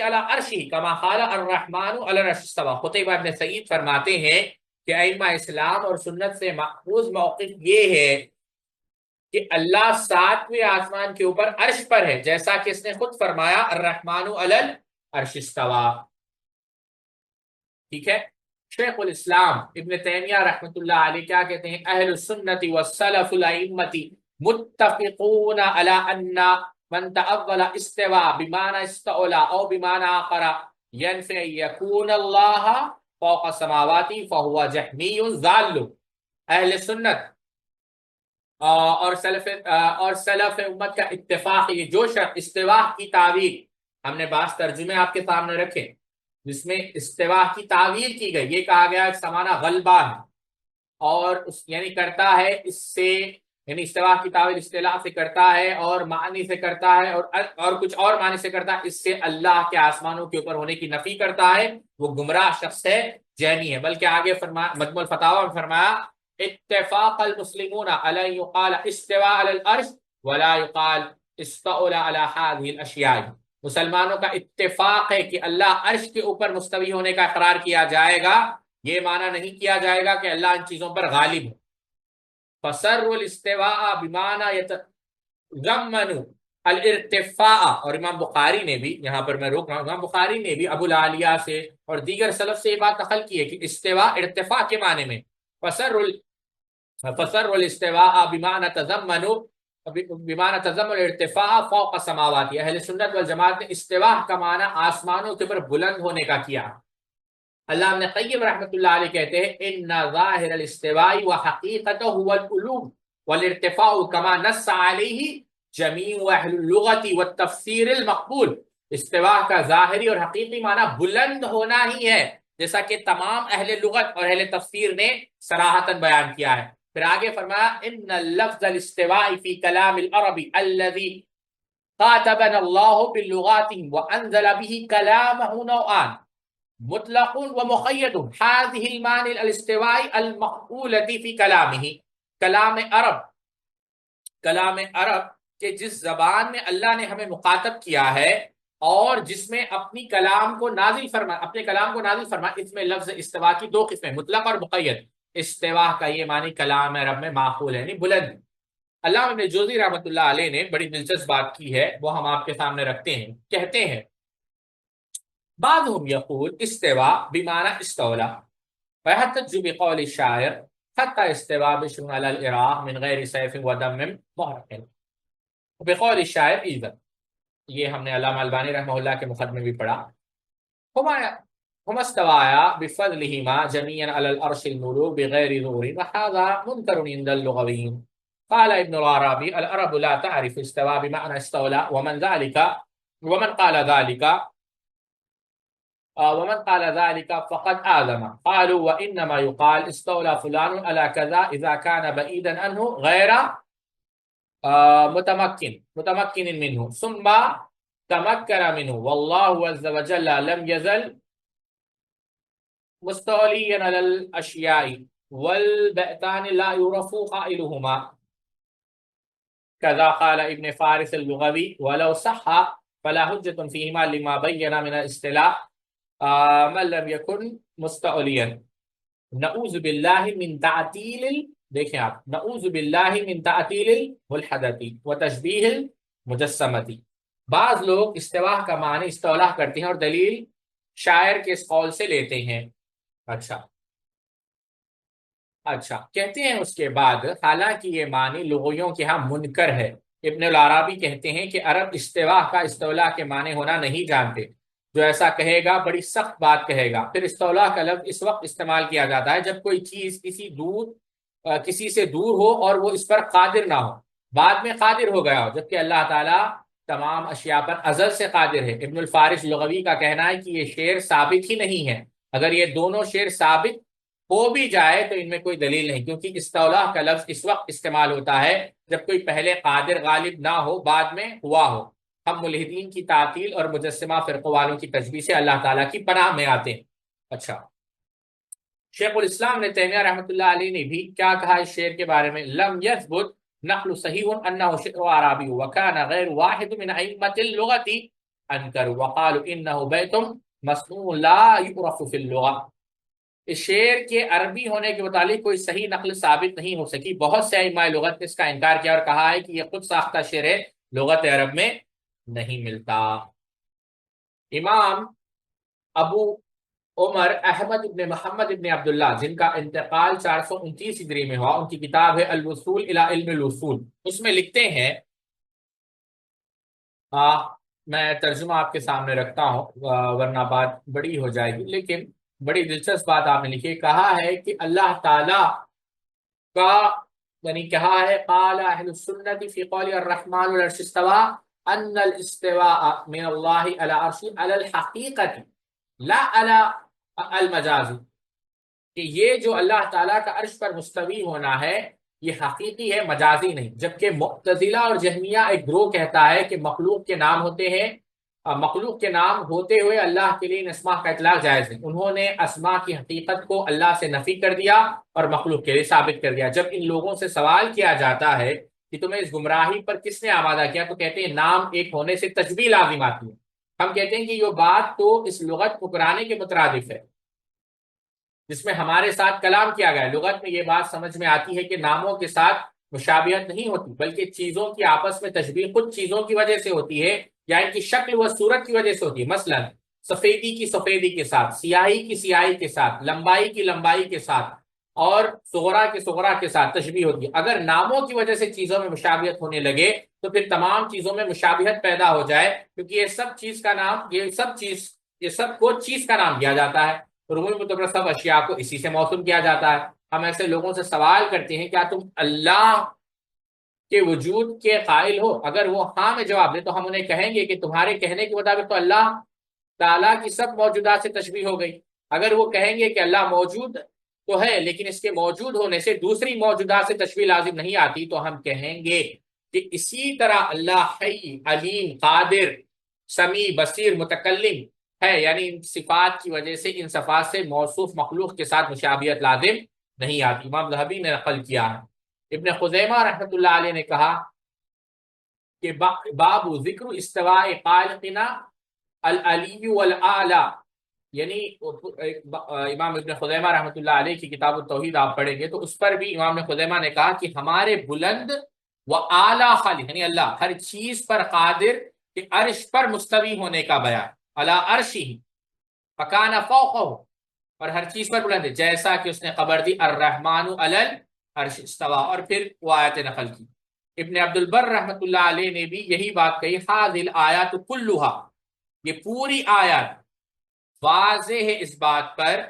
على عرشه كما قال الرحمن على العرش استوى۔ قتیبہ بن سعید فرماتے ہیں کہ ائمہ اسلام اور سنت سے ماخوذ موقف یہ ہے کہ اللہ ساتویں آسمان کے اوپر عرش پر ہے، جیسا کہ اس نے خود فرمایا الرحمن علی العرش استوى۔ ٹھیک ہے، شیخ الاسلام ابن تیمیہ رحمۃ اللہ علیہ کیا کہتے ہیں؟ اہل السنت والسلف الائمۃ متفقون علی ان من تأول استوى بمعنى استولى او بمعنى آخر ينفي يكون اللہ فوق السماوات فهو جہمی ضال۔ اہل سنت اور سلف امت کا اتفاق یہ جو شخص استوا کی تعویل، ہم نے بعض ترجمے آپ کے سامنے رکھے جس میں استوا کی تعویل کی گئی، یہ کہا گیا سمانا غلبہ ہے اور یعنی کرتا ہے اس سے، یعنی استوا کی تعویل اصطلاح سے کرتا ہے اور معنی سے کرتا ہے اور کچھ اور معنی سے کرتا ہے، اس سے اللہ کے آسمانوں کے اوپر ہونے کی نفی کرتا ہے، وہ گمراہ شخص ہے، جہمی ہے۔ بلکہ آگے فرمایا مجموع الفتاوی میں فرمایا اتفاق المسلمون علی یقال استوى علی العرش ولا یقال استولى علی هذه الاشیاء۔ مسلمانوں کا اتفاق ہے کہ اللہ عرش کے اوپر مستوی ہونے کا اقرار کیا جائے گا، یہ معنی نہیں کیا جائے گا کہ اللہ ان چیزوں پر غالب ہے۔ فسر الاستواء بمعنى يتضمن الارتفاع، اور امام بخاری نے بھی، یہاں پر میں روک رہا ہوں، امام بخاری نے بھی ابو العالیہ سے اور دیگر سلف سے یہ بات نقل کی ہے کہ استواء ارتفاع کے معنی میں، فسر الاستواء بمعنى تضمن الارتفاع فوق السماوات۔ اہل سنت والجماعت نے استواء کا معنی آسمانوں کے اوپر بلند ہونے کا کیا۔ اللہ ابن قیم رحمۃ اللہ علیہ کہتے ہیں ان ظاہر الاستواء وحقیقته هو العلو والارتفاع كما نص عليه جميع اہل اللغة والتفسیر المقبول۔ استواء کا ظاہری اور حقیقی معنی بلند ہونا ہی ہے، جیسا کہ تمام اہل لغت اور اہل تفسیر نے صراحتاً بیان کیا ہے۔ پھر آگے فرمایا ان اللفظ الاستواء في كلام العرب الذي خاطبنا الله باللغات وانزل به كلامه نوعان مطلق ومقید، هذه المعنی الاستواء المقبولة في كلامه۔ کلام عرب کہ جس زبان میں اللہ نے ہمیں مخاطب کیا ہے اور جس میں اپنے کلام کو نازل فرما، اس میں لفظ استوا کی دو قسمیں، مطلق اور مقید۔ استوا کا یہ معنی کلام عرب میں معقول ہے، یعنی بلند۔ علامہ ابن جوزی رحمۃ اللہ علیہ نے بڑی دلچسپ بات کی ہے، وہ ہم آپ کے سامنے رکھتے ہیں۔ کہتے ہیں بعضهم يقول استوى بمعنى استولى ويحتج بقول الشاعر حتى استوى بشر على العراق من غير سيف ودم محرق بقول الشاعر اذا۔ یہ ہم نے علامہ البانی رحمہ اللہ کے مقدمے بھی پڑھا۔ هما استوايا بفضلهما جميعا على العرش الملوك بغير نور وهذا منكر عند اللغويين. قال ابن العربي العرب لا تعرف استوى بمعنى استولى ومن قال ذلك فقد آذن. قالوا وإنما يقال استولى فلان على كذا إذا كان بعيدا عنه غير متمكن منه ثم تمكن منه والله عز وجل لم يزل مستوليا على الأشياء والبهتان لا يعرف قائلهما. كذا قال ابن فارس اللغوي ولو صح فلا حجة فيهما لما بين من الاستلاء من لم يكن مستوليا. نعوذ باللہ من تعطیل دیکھیں آپ، نعوذ باللہ من تعطیل الملحدتی و تشبیہ المجسمتی. بعض لوگ استوا کا معنی استولا کرتے ہیں اور دلیل شاعر کے اس قول سے لیتے ہیں. اچھا کہتے ہیں اس کے بعد حالانکہ یہ معنی لغویوں کے ہاں منکر ہے. ابن العربی کہتے ہیں کہ عرب استوا کا استولا کے معنی ہونا نہیں جانتے. جو ایسا کہے گا بڑی سخت بات کہے گا. پھر استولا کا لفظ اس وقت استعمال کیا جاتا ہے جب کوئی چیز کسی سے دور ہو اور وہ اس پر قادر نہ ہو، بعد میں قادر ہو گیا ہو، جبکہ اللہ تعالیٰ تمام اشیاء پر ازل سے قادر ہے. ابن الفارس لغوی کا کہنا ہے کہ یہ شعر ثابت ہی نہیں ہے. اگر یہ دونوں شعر ثابت ہو بھی جائے تو ان میں کوئی دلیل نہیں، کیونکہ استولا کا لفظ اس وقت استعمال ہوتا ہے جب کوئی پہلے قادر غالب نہ ہو، بعد میں ہوا ہو. ہم ملحدین کی تعطیل اور مجسمہ فرقوں والوں کی تشبیہ سے اللہ تعالیٰ کی پناہ میں آتے ہیں. اچھا شیخ الاسلام نے تیمیہ رحمۃ اللہ علیہ نے بھی کیا کہا اس شعر کے بارے میں؟ لم یثبت نقل صحیح انہ شعر عربی وکان غیر واحد من ائمۃ اللغۃ انکروا وقالوا انہ بیت مصنوع لا یعرف فی اللغۃ. اس شعر کے عربی ہونے کے متعلق کوئی صحیح نقل ثابت نہیں ہو سکی. بہت سے ائمہ لغت نے اس کا انکار کیا اور کہا ہے کہ یہ خود ساختہ شعر ہے، لغت عرب میں نہیں ملتا. امام ابو عمر احمد ابن محمد ابن عبداللہ جن کا انتقال 429 ہجری میں ہوا، ان کی کتاب ہے الوصول الی علم الوصول، اس میں لکھتے ہیں، میں ترجمہ آپ کے سامنے رکھتا ہوں ورنہ بات بڑی ہو جائے گی، لیکن بڑی دلچسپ بات آپ نے لکھی. کہا ہے کہ اللہ تعالی کا یعنی کہا ہے قال اہل السنت فی قول الرحمن العرش استوى ان الاستواء من اللہ علی عرش علی الحقیقت لا علی المجاز، کہ یہ جو اللہ تعالیٰ کا عرش پر مستوی ہونا ہے یہ حقیقی ہے، مجازی نہیں. جبکہ معتزلہ اور جہمیہ ایک گروہ کہتا ہے کہ مخلوق کے نام ہوتے ہیں، مخلوق کے نام ہوتے ہوئے اللہ کے لیے ان اسماء کا اطلاق جائز ہے. انہوں نے اسماء کی حقیقت کو اللہ سے نفی کر دیا اور مخلوق کے لیے ثابت کر دیا. جب ان لوگوں سے سوال کیا جاتا ہے کہ تمہیں اس گمراہی پر کس نے آمادہ کیا، تو کہتے ہیں نام ایک ہونے سے تشبیہ لازم آتی ہے. ہم کہتے ہیں کہ یہ بات تو اس لغت پکرانے کے مترادف ہے جس میں ہمارے ساتھ کلام کیا گیا ہے. لغت میں یہ بات سمجھ میں آتی ہے کہ ناموں کے ساتھ مشابہت نہیں ہوتی بلکہ چیزوں کی آپس میں تشبیہ خود چیزوں کی وجہ سے ہوتی ہے یا ان کی شکل و صورت کی وجہ سے ہوتی ہے. مثلا سفیدی کی سفیدی کے ساتھ، سیاہی کی سیاہی کے ساتھ، لمبائی کی لمبائی کے ساتھ اور صغرا کے صغرا کے ساتھ تشبیہ ہوتی ہے. اگر ناموں کی وجہ سے چیزوں میں مشابہت ہونے لگے تو پھر تمام چیزوں میں مشابہت پیدا ہو جائے، کیونکہ یہ سب کو چیز کا نام دیا جاتا ہے. رومی مطلب سب اشیاء کو اسی سے موسوم کیا جاتا ہے. ہم ایسے لوگوں سے سوال کرتے ہیں کیا تم اللہ کے وجود کے قائل ہو؟ اگر وہ ہاں میں جواب دے تو ہم انہیں کہیں گے کہ تمہارے کہنے کے مطابق تو اللہ تعالیٰ کی سب موجودات سے تشبیہ ہو گئی. اگر وہ کہیں گے کہ اللہ موجود تو ہے لیکن اس کے موجود ہونے سے دوسری موجودات سے تشبیہ لازم نہیں آتی، تو ہم کہیں گے کہ اسی طرح اللہ حی، علیم، قادر، سمیع، بصیر، متکلم ہے، یعنی ان صفات کی وجہ سے ان صفات سے موصوف مخلوق کے ساتھ مشابہت لازم نہیں آتی. امام ذہبی نے نقل کیا ہے. ابن خزیمہ رحمۃ اللہ علیہ نے کہا کہ باب ذکر استواء خالقنا العلی والاعلی، یعنی امام ابن خزیمہ رحمۃ اللہ علیہ کی کتاب التوحید آپ پڑھیں گے تو اس پر بھی امام ابن خزیمہ نے کہا کہ ہمارے بلند و اعلیٰ خالق یعنی اللہ ہر چیز پر قادر کہ عرش پر مستوی ہونے کا بیان، علی عرشہ فکان فوقہ، اور ہر چیز پر بلند ہے جیسا کہ اس نے خبر دی الرحمن علی العرش استوى، اور پھر وہ آیت نقل کی. ابن عبد البر رحمۃ اللہ علیہ نے بھی یہی بات کہی، هذه الآیات کلها، یہ پوری آیات واضح ہے اس بات پر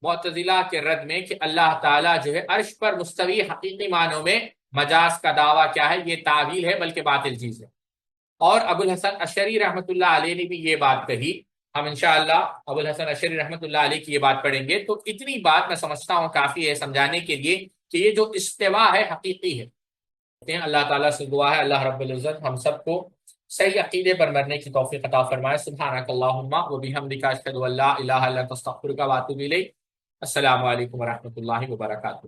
معتزلہ کے رد میں کہ اللہ تعالیٰ جو ہے عرش پر مستوی حقیقی معنوں میں مجاز کا دعویٰ کیا ہے؟ یہ تعویل ہے، بلکہ باطل چیز ہے۔ اور ابو الحسن اشعری رحمۃ اللہ علیہ نے بھی یہ بات کہی۔ ہم انشاءاللہ ابو الحسن اشعری رحمۃ اللہ علیہ کی یہ بات پڑھیں گے، تو اتنی بات میں سمجھتا ہوں کافی ہے سمجھانے کے لیے کہ یہ جو استوا ہے حقیقی ہے۔ اللہ تعالیٰ سے دعا ہے اللہ رب العزت ہم سب کو صحیح عقیدے پر مرنے کی توفیق عطا فرمائے۔ سبحانک اللہم و بحمدک اشہد ان لا الہ الا انت استغفرک و اتوب الیک۔ السلام علیکم ورحمۃ اللہ وبرکاتہ۔